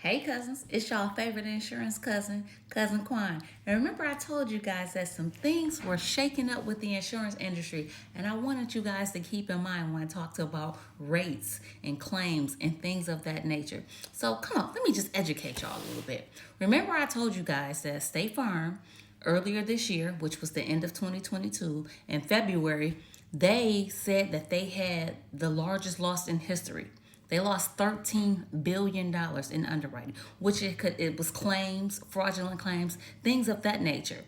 Hey cousins, it's y'all favorite insurance cousin, Cousin Quan. And remember I told you guys that some things were shaking up with the insurance industry, and I wanted you guys to keep in mind when I talked about rates and claims and things of that nature. So come on, let me just educate y'all a little bit. Remember I told you guys that State Farm earlier this year, which was the end of 2022, in February, they said that they had the largest loss in history. They lost $13 billion in underwriting, which it was claims, fraudulent claims, things of that nature.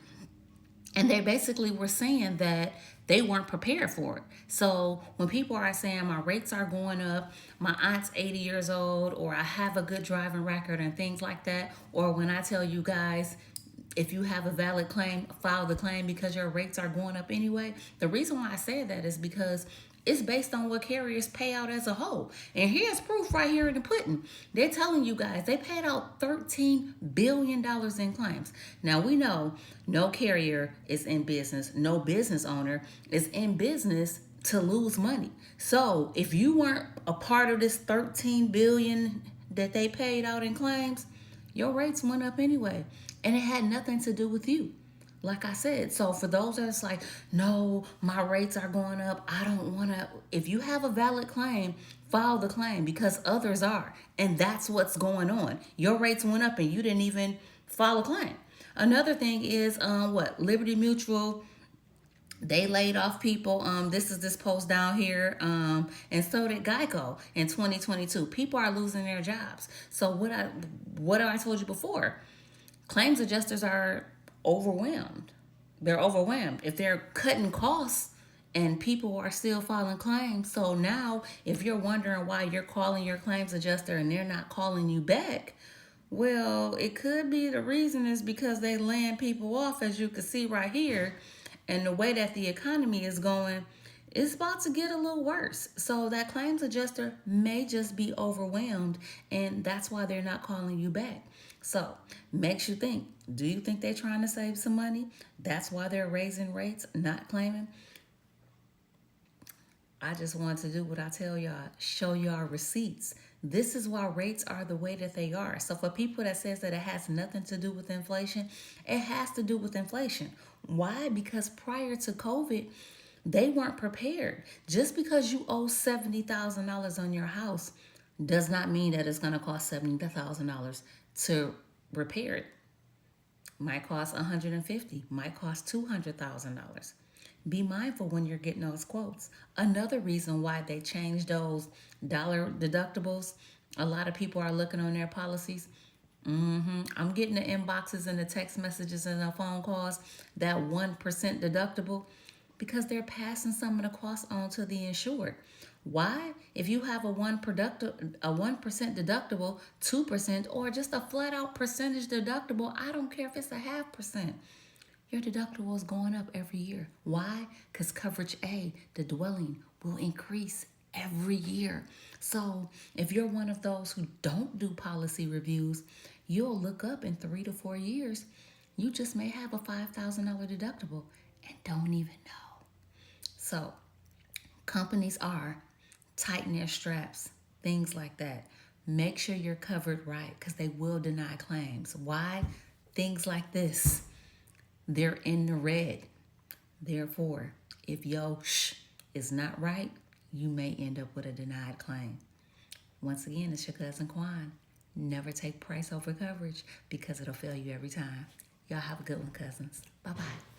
And they basically were saying that they weren't prepared for it. So when people are saying my rates are going up, my aunt's 80 years old, or I have a good driving record and things like that, or when I tell you guys if you have a valid claim, file the claim because your rates are going up anyway. The reason why I say that is because it's based on what carriers pay out as a whole. And here's proof right here in the pudding. They're telling you guys they paid out $13 billion in claims. Now we know no carrier is in business, no business owner is in business to lose money. So if you weren't a part of this 13 billion that they paid out in claims, your rates went up anyway. And it had nothing to do with you. Like I said, so for those that's like, no, my rates are going up, I don't want to. If you have a valid claim, file the claim because others are. And that's what's going on. Your rates went up and you didn't even file a claim. Another thing is Liberty Mutual, they laid off people. This is this post down here. And so did Geico in 2022. People are losing their jobs. So what I told you before, claims adjusters are overwhelmed. They're overwhelmed. If they're cutting costs and people are still filing claims, so now if you're wondering why you're calling your claims adjuster and they're not calling you back, well, it could be the reason is because they laying people off, as you can see right here, and the way that the economy is going, it's about to get a little worse. So that claims adjuster may just be overwhelmed, and that's why they're not calling you back. So makes you think, do you think they're trying to save some money? That's why they're raising rates, not claiming. I just want to do what I tell y'all, show y'all receipts. This is why rates are the way that they are. So for people that says that it has nothing to do with inflation, it has to do with inflation. Why? Because prior to COVID, they weren't prepared. Just because you owe $70,000 on your house does not mean that it's going to cost $70,000 to repair it. Might cost $150,000, might cost $200,000. Be mindful when you're getting those quotes. Another reason why they changed those dollar deductibles, a lot of people are looking on their policies. I'm getting the inboxes and the text messages and the phone calls, that 1% deductible, because they're passing some of the costs on to the insured. Why? If you have a 1% deductible, 2%, or just a flat out percentage deductible, I don't care if it's a 0.5%. Your deductible is going up every year. Why? Because coverage A, the dwelling, will increase every year. So if you're one of those who don't do policy reviews, you'll look up in 3 to 4 years, you just may have a $5,000 deductible and don't even know. So companies are tighten their straps, things like that. Make sure you're covered right because they will deny claims. Why? Things like this. They're in the red. Therefore, if your is not right, you may end up with a denied claim. Once again, it's your cousin Quan. Never take price over coverage because it'll fail you every time. Y'all have a good one, cousins. Bye-bye.